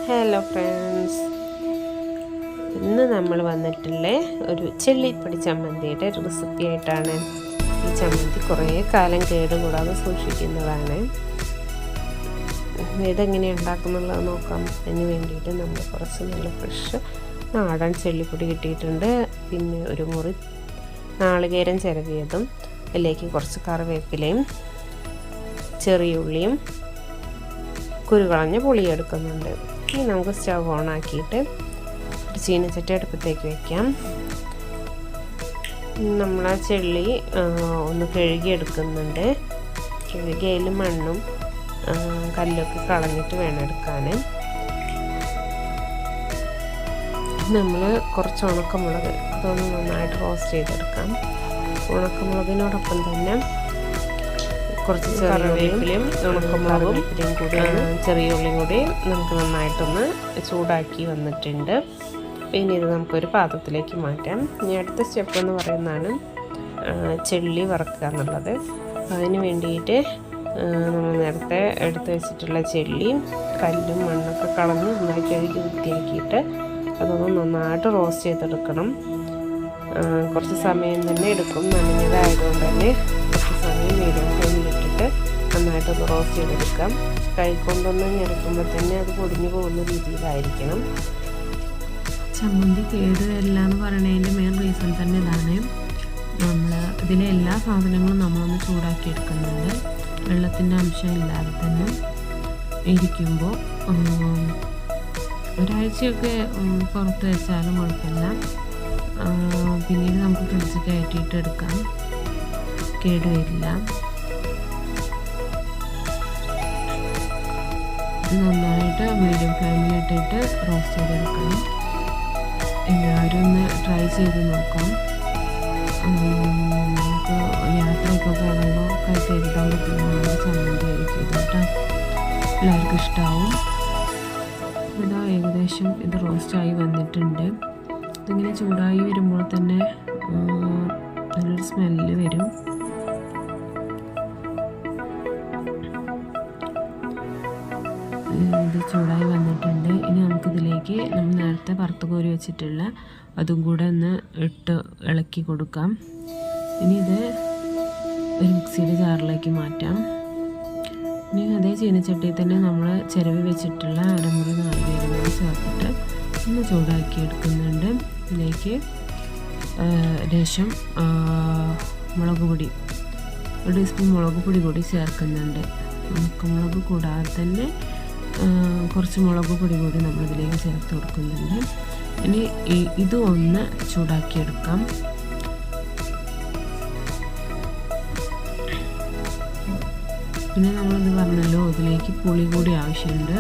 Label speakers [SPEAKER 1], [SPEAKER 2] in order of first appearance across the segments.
[SPEAKER 1] Hello friends, ഇന്ന് നമ്മൾ വന്നിട്ടുള്ള ഒരു ചെള്ളിപ്പൊടി ചമ്മന്തിയുടെ ഒരു റെസിപ്പി ആയിട്ടാണ്. ഈ ചമ്മന്തി കുറേ കാലം കേടുകൂടാതെ സൂക്ഷിക്കുന്നതാണ്. ഇതെങ്ങനെ ഉണ്ടാക്കുന്നുള്ളത് നോക്കാം. അതിന് വേണ്ടിയിട്ട് നമ്മൾ കുറച്ച് നല്ല ഫ്രഷ് നാടൻ ചെള്ളിപ്പൊടി കിട്ടിയിട്ടുണ്ട്. പിന്നെ ഒരു മുറി നാളികേരം ചിരവിയതും, അതിലേക്ക് കുറച്ച് കറിവേപ്പിലയും ചെറിയ ഉള്ളിയും കുരുകളഞ്ഞ പുളി എടുക്കുന്നുണ്ട്. ഇനി നമുക്ക് സ്റ്റവ് ഓൺ ആക്കിയിട്ട് ഒരു ചീനച്ചട്ടി അടുപ്പത്തേക്ക് വയ്ക്കാം. നമ്മൾ ആ ചെള്ളി ഒന്ന് കഴുകി എടുക്കുന്നുണ്ട്. കഴുകി അതിൽ മണ്ണും കല്ലൊക്കെ കളഞ്ഞിട്ട് വേണം എടുക്കാൻ. നമ്മൾ കുറച്ച് ഉണക്കമുളക് അതൊന്ന് നന്നായിട്ട് റോസ്റ്റ് ചെയ്തെടുക്കാം. ഉണക്കമുളകിനോടൊപ്പം തന്നെ കുറച്ച് കറിവേപ്പിലയും ഉണക്കമുളകും ചെറിയ ഉള്ളിയും കൂടി നമുക്ക് നന്നായിട്ടൊന്ന് ചൂടാക്കി വന്നിട്ടുണ്ട്. പിന്നെ ഇത് നമുക്കൊരു പാത്രത്തിലേക്ക് മാറ്റാം. ഇനി അടുത്ത സ്റ്റെപ്പ് എന്ന് പറയുന്നതാണ് ചെള്ളി വറുക്കുക എന്നുള്ളത്. അതിന് വേണ്ടിയിട്ട് നമ്മൾ നേരത്തെ എടുത്ത് വെച്ചിട്ടുള്ള ചെള്ളി കല്ലും മണ്ണൊക്കെ കളഞ്ഞ് നന്നായി കഴുകി വൃത്തിയാക്കിയിട്ട് അതൊന്ന് നന്നായിട്ട് റോസ്റ്റ് ചെയ്തെടുക്കണം. കുറച്ച് സമയം തന്നെ എടുക്കും. നനഞ്ഞതായതുകൊണ്ട് തന്നെ കുറച്ച് സമയം മീഡിയം ഫ്ലെയിമിലിട്ടിട്ട് നന്നായിട്ടൊന്ന് റോസ്റ്റ് ചെയ്തെടുക്കാം. കൈക്കൊണ്ടൊന്ന് ഞെരക്കുമ്പോൾ തന്നെ അത് പൊടിഞ്ഞു പോകുന്ന രീതിയിലായിരിക്കണം.
[SPEAKER 2] ചമ്മന്തി കേടുവരില്ല എന്ന് പറയുന്നതിൻ്റെ മെയിൻ റീസൺ തന്നെ ഇതാണ്. നമ്മൾ ഇതിലെ എല്ലാ സാധനങ്ങളും നമ്മളൊന്ന് ചൂടാക്കി എടുക്കുന്നുണ്ട്. വെള്ളത്തിൻ്റെ അംശം ഇല്ലാതെ തന്നെ ഇരിക്കുമ്പോൾ ഒരാഴ്ചയൊക്കെ പുറത്ത് വെച്ചാലും കുഴപ്പമില്ല. പിന്നീട് നമുക്ക് ഫ്രിഡ്ജ് കയറ്റിയിട്ട് എടുക്കാം, കേടുവരില്ല. നന്നായിട്ട് മീഡിയം ഫ്ലെയിമിലിട്ടിട്ട് റോസ്റ്റ് ചെയ്തെടുക്കണം. എല്ലാവരും ഒന്ന് ട്രൈ ചെയ്ത് നോക്കാം. നമുക്ക് യാത്രയൊക്കെ പോകുമ്പോൾ കരുതാൻ പറ്റുന്ന ചമ്മന്തി ആയിരിക്കും കേട്ടോ. എല്ലാവർക്കും ഇഷ്ടമാവും. ഇതാ ഏകദേശം ഇത് റോസ്റ്റായി വന്നിട്ടുണ്ട്. ഇതിങ്ങനെ ചൂടായി വരുമ്പോൾ തന്നെ നല്ലൊരു സ്മെല്ല് വരും. ഇത് ചൂടായി വന്നിട്ടുണ്ട്. ഇനി നമുക്കിതിലേക്ക് നമ്മൾ നേരത്തെ വറുത്ത് കോരി വെച്ചിട്ടുള്ള അതും കൂടെ ഒന്ന് ഇട്ട് ഇളക്കി കൊടുക്കാം. ഇനി ഇത് ഒരു മിക്സിയുടെ ജാറിലേക്ക് മാറ്റാം. ഇനി അതേ ചീനച്ചട്ടിയിൽ തന്നെ നമ്മൾ ചിരവി വെച്ചിട്ടുള്ള അരമുറി നാളികേരം കൂടി ചേർത്തിട്ട് ഒന്ന് ചൂടാക്കി എടുക്കുന്നുണ്ട്. ഇതിലേക്ക് ലേശം മുളക് പൊടി, ഒരു ടീസ്പൂൺ മുളക് പൊടി കൂടി ചേർക്കുന്നുണ്ട്. ഉണക്കമുളക് കൂടാതെ തന്നെ കുറച്ച് മുളക് പൊടി കൂടി നമ്മളിതിലേക്ക് ചേർത്ത് കൊടുക്കുന്നുണ്ട്. ഇനി ഇതും ഒന്ന് ചൂടാക്കിയെടുക്കാം. പിന്നെ നമ്മളിത് പറഞ്ഞല്ലോ, ഇതിലേക്ക് പുളി കൂടി ആവശ്യമുണ്ട്.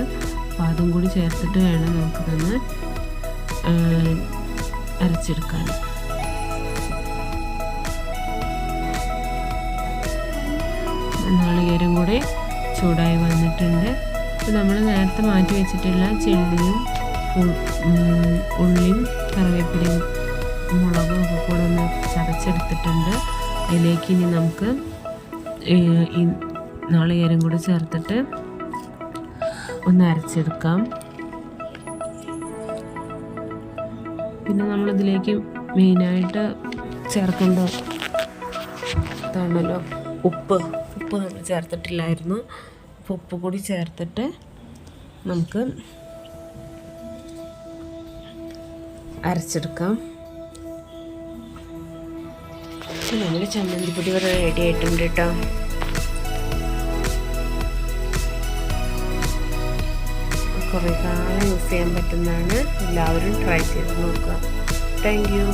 [SPEAKER 2] അപ്പോൾ അതും കൂടി ചേർത്തിട്ട് വേണം നമുക്കിതൊന്ന് അരച്ചെടുക്കാൻ. നാളികേരം കൂടി ചൂടായി വന്നിട്ടുണ്ട്. അപ്പോൾ നമ്മൾ നേരത്തെ മാറ്റി വെച്ചിട്ടുള്ള ചെള്ളിയും ഉള്ളിയും കറിവേപ്പിലയും മുളകും ഒക്കെ കൂടെ ഒന്ന് ചതച്ചെടുത്തിട്ടുണ്ട്. അതിലേക്ക് ഇനി നമുക്ക് ഈ നാളികേരം കൂടി ചേർത്തിട്ട് ഒന്ന് അരച്ചെടുക്കാം. പിന്നെ നമ്മളിതിലേക്ക് മെയിനായിട്ട് ചേർക്കേണ്ട ഇതാണല്ലോ ഉപ്പ് നമ്മൾ ചേർത്തിട്ടില്ലായിരുന്നു. അപ്പോൾ ഉപ്പ് കൂടി ചേർത്തിട്ട് നമുക്ക് അരച്ചെടുക്കാം. നമ്മൾ ചമ്മന്തിപ്പൊടി വരെ റെഡി ആയിട്ടുണ്ട് കേട്ടോ. കുറേ കാലം യൂസ് ചെയ്യാൻ പറ്റുന്നതാണ്. എല്ലാവരും ട്രൈ ചെയ്ത് നോക്കുക. Thank you.